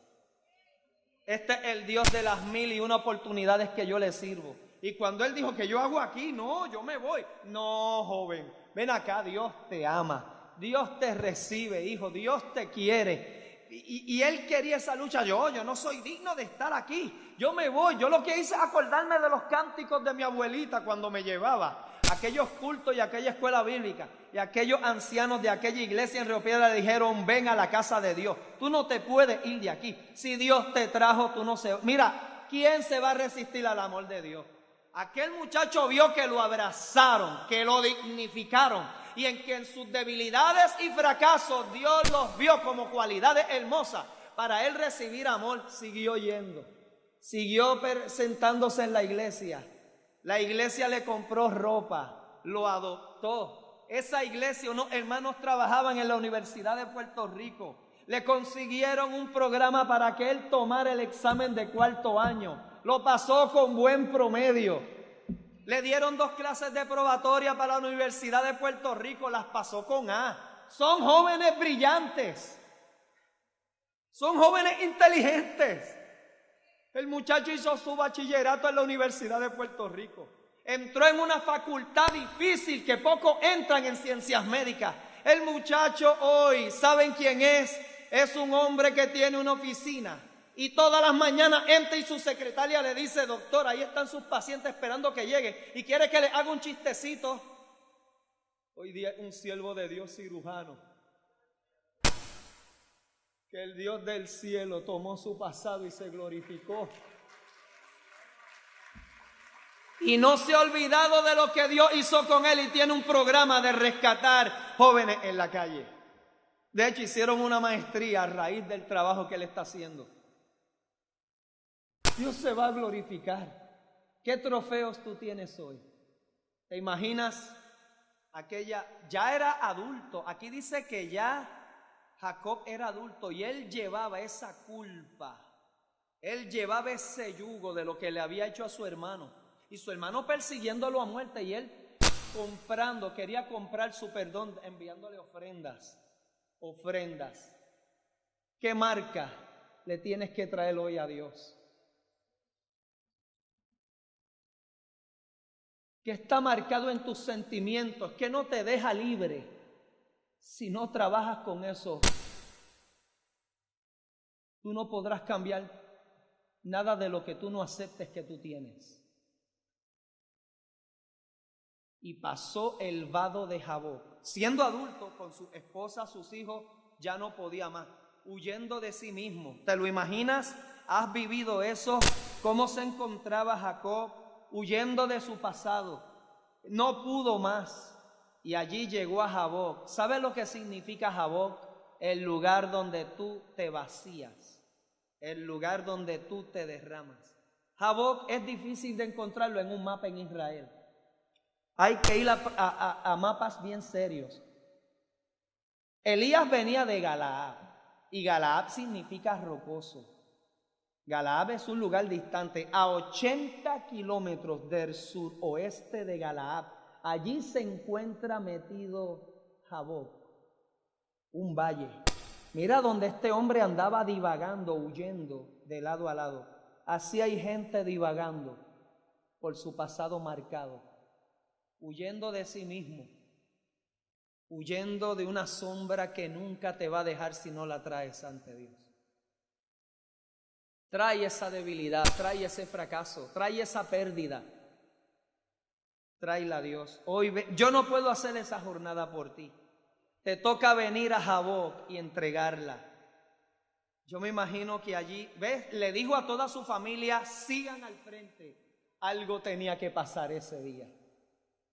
Este es el Dios de las 1001 oportunidades que yo le sirvo. Y cuando él dijo que yo hago aquí, no, yo me voy. No, joven, ven acá, Dios te ama. Dios te recibe, hijo, Dios te quiere. Y él quería esa lucha. Yo no soy digno de estar aquí. Yo me voy. Yo lo que hice es acordarme de los cánticos de mi abuelita cuando me llevaba. Aquellos cultos y aquella escuela bíblica. Y aquellos ancianos de aquella iglesia en Río Piedra dijeron, ven a la casa de Dios. Tú no te puedes ir de aquí. Si Dios te trajo, tú no se... Mira, ¿quién se va a resistir al amor de Dios? Aquel muchacho vio que lo abrazaron, que lo dignificaron. Y en que en sus debilidades y fracasos Dios los vio como cualidades hermosas. Para él recibir amor, siguió yendo. Siguió sentándose en la iglesia. La iglesia le compró ropa, lo adoptó. Esa iglesia, unos hermanos trabajaban en la Universidad de Puerto Rico. Le consiguieron un programa para que él tomara el examen de cuarto año. Lo pasó con buen promedio. Le dieron 2 clases de probatoria para la Universidad de Puerto Rico, las pasó con A. Son jóvenes brillantes. Son jóvenes inteligentes. El muchacho hizo su bachillerato en la Universidad de Puerto Rico. Entró en una facultad difícil que pocos entran en ciencias médicas. El muchacho hoy, ¿saben quién es? Es un hombre que tiene una oficina. Y todas las mañanas entra y su secretaria le dice, doctor, ahí están sus pacientes esperando que llegue. Y quiere que le haga un chistecito. Hoy día es un siervo de Dios cirujano. que el Dios del cielo tomó su pasado y se glorificó. Y no se ha olvidado de lo que Dios hizo con él y tiene un programa de rescatar jóvenes en la calle. De hecho, hicieron una maestría a raíz del trabajo que él está haciendo. Dios se va a glorificar. ¿Qué trofeos tú tienes hoy? ¿Te imaginas aquella? Ya era adulto. Aquí dice que ya Jacob era adulto y él llevaba esa culpa. Él llevaba ese yugo de lo que le había hecho a su hermano. Y su hermano persiguiéndolo a muerte y él quería comprar su perdón enviándole ofrendas. ¿Qué marca le tienes que traer hoy a Dios? ¿Qué está marcado en tus sentimientos? ¿Qué no te deja libre? Si no trabajas con eso, tú no podrás cambiar nada de lo que tú no aceptes que tú tienes. Y pasó el vado de Jacob. Siendo adulto, con su esposa, sus hijos, ya no podía más, huyendo de sí mismo. ¿Te lo imaginas? ¿Has vivido eso? ¿Cómo se encontraba Jacob huyendo de su pasado? No pudo más. Y allí llegó a Jaboc. ¿Sabes lo que significa Jaboc? El lugar donde tú te vacías, el lugar donde tú te derramas. Jaboc es difícil de encontrarlo en un mapa en Israel. Hay que ir a mapas bien serios. Elías venía de Galaad y Galaad significa rocoso. Galaad es un lugar distante, a 80 kilómetros del suroeste de Galaad. Allí se encuentra metido Jaboc, un valle. Mira donde este hombre andaba divagando, huyendo de lado a lado. Así hay gente divagando por su pasado marcado, huyendo de sí mismo, huyendo de una sombra que nunca te va a dejar si no la traes ante Dios. Trae esa debilidad, trae ese fracaso, trae esa pérdida. Tráela a Dios. Hoy yo no puedo hacer esa jornada por ti. Te toca venir a Jaboc y entregarla. Yo me imagino que allí, ¿ves? Le dijo a toda su familia, sigan al frente. Algo tenía que pasar ese día.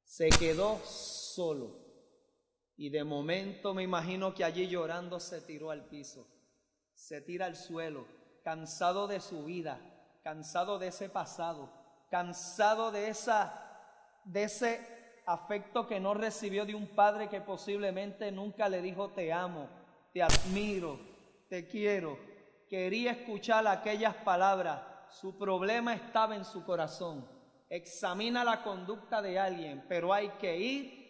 Se quedó solo. Y de momento me imagino que allí llorando se tiró al piso. Se tira al suelo, cansado de su vida, cansado de ese pasado, cansado de ese afecto que no recibió de un padre que posiblemente nunca le dijo te amo, te admiro, te quiero. Quería escuchar aquellas palabras. Su problema estaba en su corazón. Examina la conducta de alguien, pero hay que ir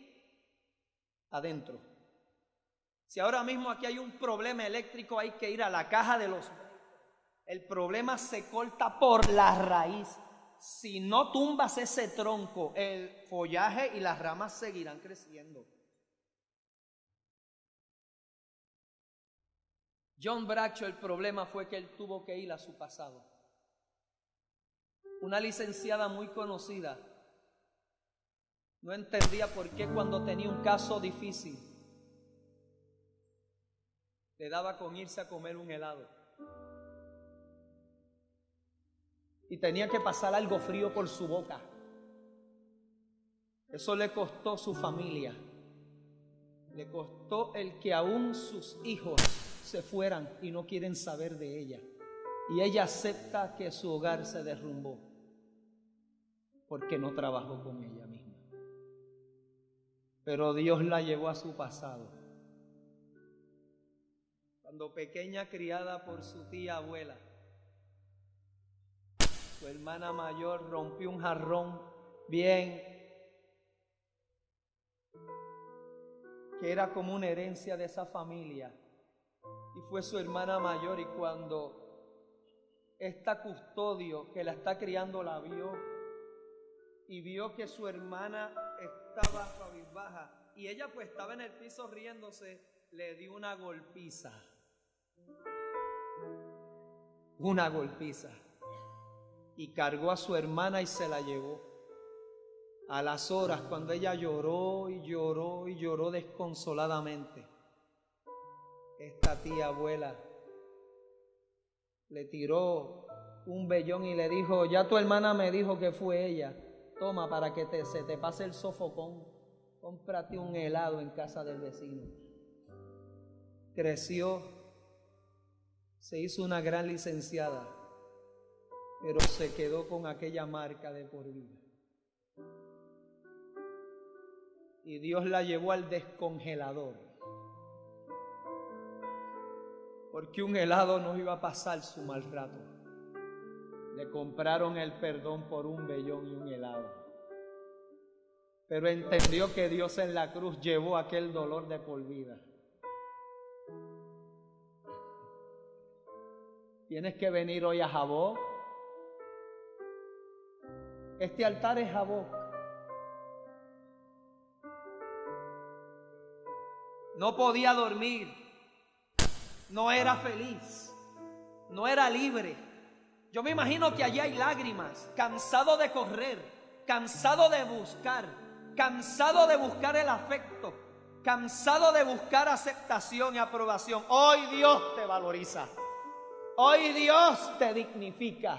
adentro. Si ahora mismo aquí hay un problema eléctrico, hay que ir a la caja de los... El problema se corta por la raíz. Si no tumbas ese tronco, el follaje y las ramas seguirán creciendo. John Bradshaw, el problema fue que él tuvo que ir a su pasado. Una licenciada muy conocida no entendía por qué cuando tenía un caso difícil le daba con irse a comer un helado. Y tenía que pasar algo frío por su boca. Eso le costó su familia. Le costó el que aún sus hijos se fueran y no quieren saber de ella. Y ella acepta que su hogar se derrumbó porque no trabajó con ella misma. Pero Dios la llevó a su pasado. Cuando pequeña, criada por su tía abuela, su hermana mayor rompió un jarrón bien, que era como una herencia de esa familia, y fue su hermana mayor, y cuando esta custodio que la está criando la vio, y vio que su hermana estaba cabizbaja, y ella pues estaba en el piso riéndose, le dio una golpiza. Una golpiza. Y cargó a su hermana y se la llevó. A las horas, cuando ella lloró y lloró y lloró desconsoladamente, esta tía abuela le tiró un vellón y le dijo: ya tu hermana me dijo que fue ella, toma para que se te pase el sofocón, cómprate un helado en casa del vecino. Creció, se hizo una gran licenciada, pero se quedó con aquella marca de por vida. Y Dios la llevó al descongelador, porque un helado no iba a pasar su mal rato. Le compraron el perdón por un vellón y un helado, pero entendió que Dios en la cruz llevó aquel dolor de por vida. Tienes que venir hoy a Jaboc. Este altar es Jaboc. No podía dormir, no era feliz, no era libre. Yo me imagino que allí hay lágrimas, cansado de correr, cansado de buscar el afecto, cansado de buscar aceptación y aprobación. Hoy Dios te valoriza, hoy Dios te dignifica,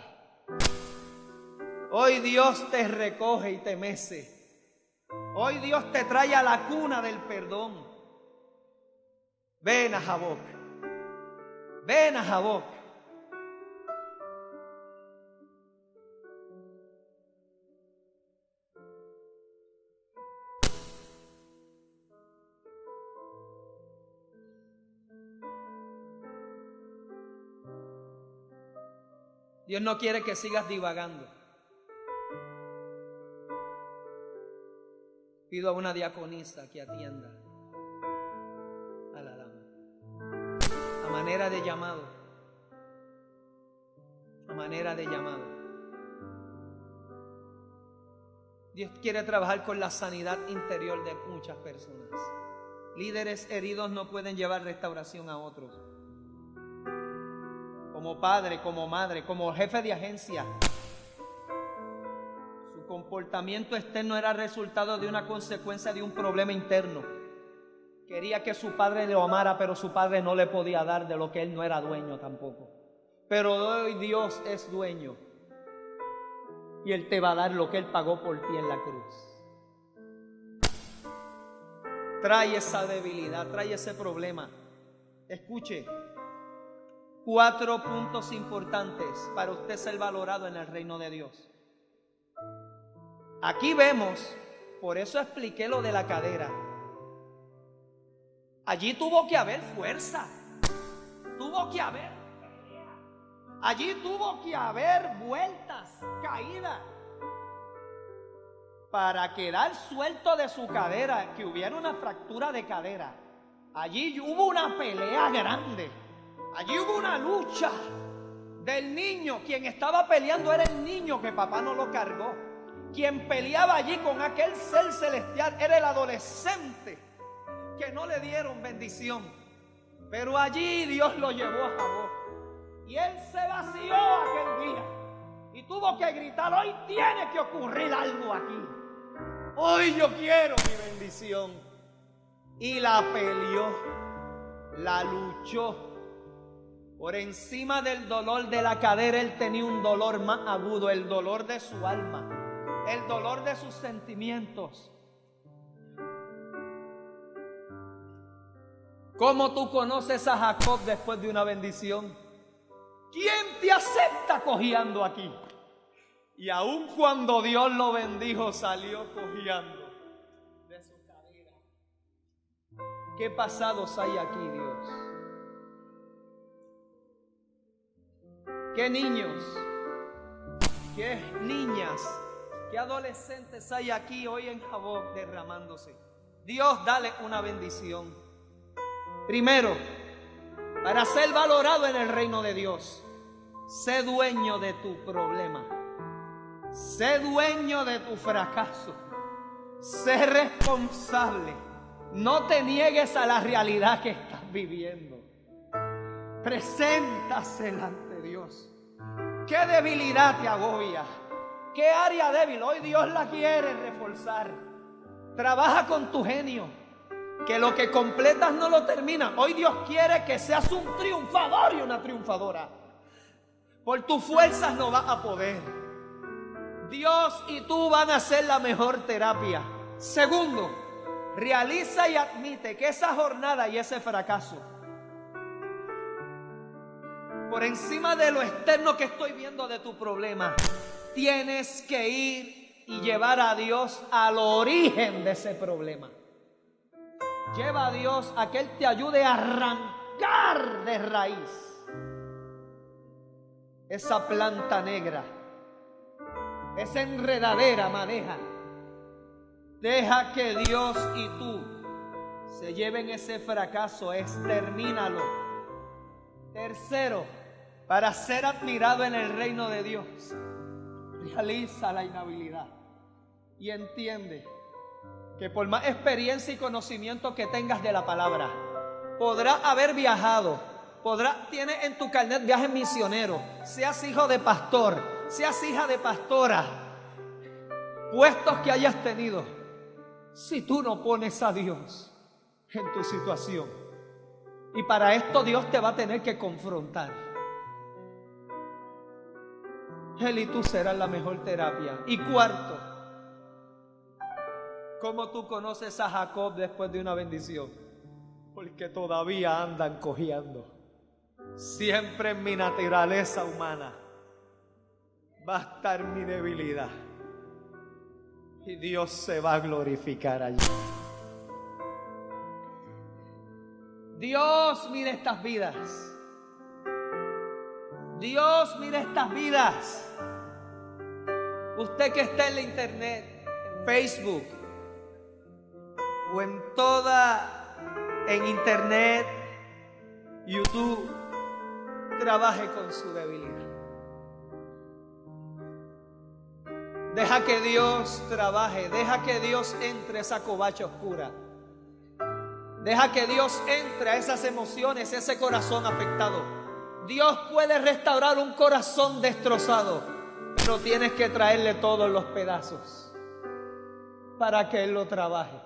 hoy Dios te recoge y te mece, hoy Dios te trae a la cuna del perdón. Ven a Jaboc, ven a Jaboc. Dios no quiere que sigas divagando. Pido a una diaconisa que atienda a la dama. A manera de llamado. A manera de llamado. Dios quiere trabajar con la sanidad interior de muchas personas. Líderes heridos no pueden llevar restauración a otros. Como padre, como madre, como jefe de agencia, su comportamiento externo era resultado de una consecuencia de un problema interno. Quería que su padre lo amara, pero su padre no le podía dar de lo que él no era dueño tampoco. Pero hoy Dios es dueño y Él te va a dar lo que Él pagó por ti en la cruz. Trae esa debilidad, trae ese problema. Escuche. 4 puntos importantes para usted ser valorado en el reino de Dios. Aquí vemos, por eso expliqué lo de la cadera. Allí tuvo que haber fuerza, tuvo que haber pelea, allí tuvo que haber vueltas, caídas, para quedar suelto de su cadera, que hubiera una fractura de cadera. Allí hubo una pelea grande. Allí hubo una lucha del niño. Quien estaba peleando era el niño que papá no lo cargó. Quien peleaba allí con aquel ser celestial era el adolescente que no le dieron bendición. Pero allí Dios lo llevó a Jaboc. Y él se vació aquel día. Y tuvo que gritar: hoy tiene que ocurrir algo aquí. Hoy yo quiero mi bendición. Y la peleó, la luchó. Por encima del dolor de la cadera, él tenía un dolor más agudo, el dolor de su alma, el dolor de sus sentimientos. ¿Cómo tú conoces a Jacob después de una bendición? ¿Quién te acepta cojeando aquí? Y aun cuando Dios lo bendijo, salió cojeando de su cadera. ¿Qué pasados hay aquí, Dios? ¿Qué niños, qué niñas, qué adolescentes hay aquí hoy en Jaboc derramándose? Dios, dale una bendición. Primero, para ser valorado en el reino de Dios, sé dueño de tu problema, sé dueño de tu fracaso, sé responsable. No te niegues a la realidad que estás viviendo. Preséntasela ante Dios. ¿Qué debilidad te agobia? ¿Qué área débil? Hoy Dios la quiere reforzar. Trabaja con tu genio, que lo que completas no lo terminas. Hoy Dios quiere que seas un triunfador y una triunfadora. Por tus fuerzas no vas a poder. Dios y tú van a ser la mejor terapia. Segundo, realiza y admite que esa jornada y ese fracaso, por encima de lo externo que estoy viendo de tu problema, tienes que ir y llevar a Dios al origen de ese problema. Lleva a Dios a que Él te ayude a arrancar de raíz esa planta negra, esa enredadera madeja. Deja que Dios y tú se lleven ese fracaso, extermínalo. Tercero, para ser admirado en el reino de Dios, realiza la inhabilidad y entiende que por más experiencia y conocimiento que tengas de la palabra, podrás haber viajado, tienes en tu carnet viaje misionero, seas hijo de pastor, seas hija de pastora, puestos que hayas tenido, si tú no pones a Dios en tu situación, y para esto Dios te va a tener que confrontar, Él y tú serán la mejor terapia. Y cuarto, ¿cómo tú conoces a Jacob después de una bendición? Porque todavía andan cojeando. Siempre en mi naturaleza humana va a estar mi debilidad. Y Dios se va a glorificar allí. Dios, mira estas vidas. Dios, mira estas vidas. Usted que está en la internet, en Facebook, o en internet, YouTube, trabaje con su debilidad. Deja que Dios trabaje, deja que Dios entre a esa covacha oscura. Deja que Dios entre a esas emociones, ese corazón afectado. Dios puede restaurar un corazón destrozado, pero tienes que traerle todos los pedazos para que Él lo trabaje.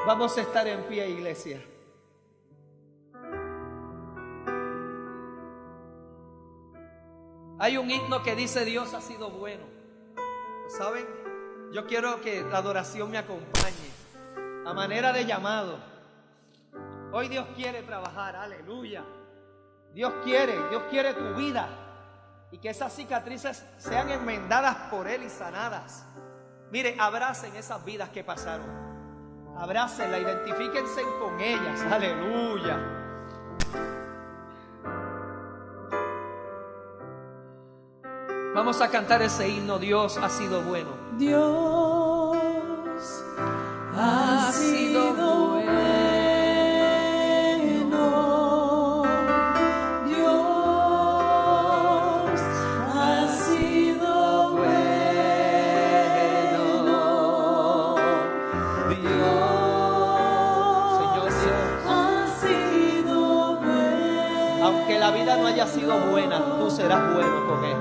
Vamos a estar en pie, iglesia. Hay un himno que dice: Dios ha sido bueno. ¿Saben? Yo quiero que la adoración me acompañe a manera de llamado. Hoy Dios quiere trabajar, aleluya. Dios quiere tu vida, y que esas cicatrices sean enmendadas por Él y sanadas. Mire, abracen esas vidas que pasaron. Abrácenla, identifíquense con ellas, aleluya. Vamos a cantar ese himno: Dios ha sido bueno. Dios ha sido bueno. Dios ha sido bueno. Dios, Señor Dios, ha sido bueno. aunque la vida no haya sido buena, tú serás bueno con Él.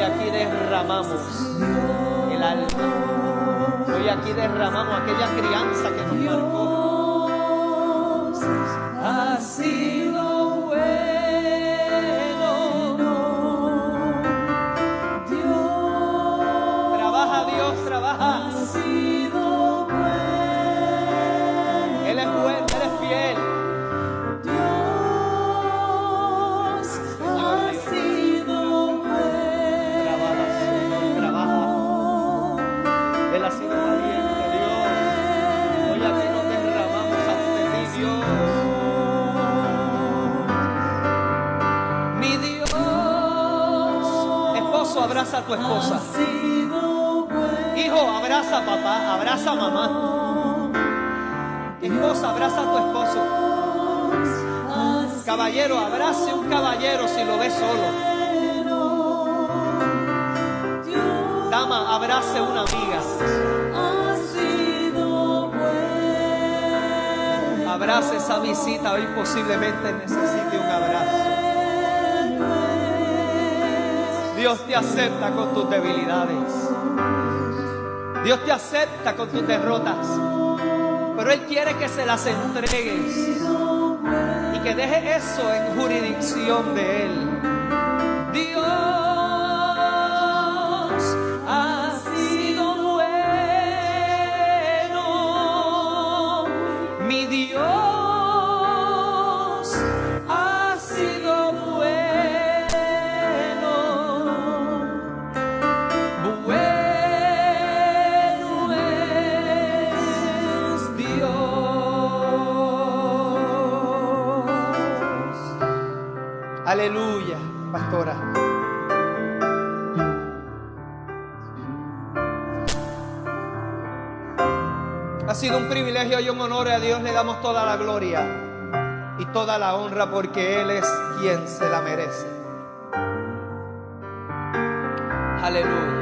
Aquí derramamos el alma. Hoy aquí derramamos aquella crianza que nos marcó. Dios ha sido bueno. Dios Trabaja, Dios, trabaja. ha sido bueno. Él es bueno, Él es fiel. Dios ha sido Él ha sido valiente, Dios. Hoy aquí nos derramamos ante ti, Dios. Mi Dios. Esposo, abraza a tu esposa. Hijo, abraza a papá, abraza a mamá. Esposa, abraza a tu esposo. Caballero, abrace a un caballero si lo ve solo. Dama, abrace a una amiga. Abrace esa visita, hoy posiblemente necesite un abrazo. Dios te acepta con tus debilidades. Dios te acepta con tus derrotas. pero Él quiere que se las entregues y que deje eso en jurisdicción de Él. Dios ha sido bueno, mi Dios ha sido bueno, bueno es Dios. Aleluya, pastora. Ha sido un privilegio y un honor. A Dios le damos toda la gloria y toda la honra porque Él es quien se la merece. Aleluya.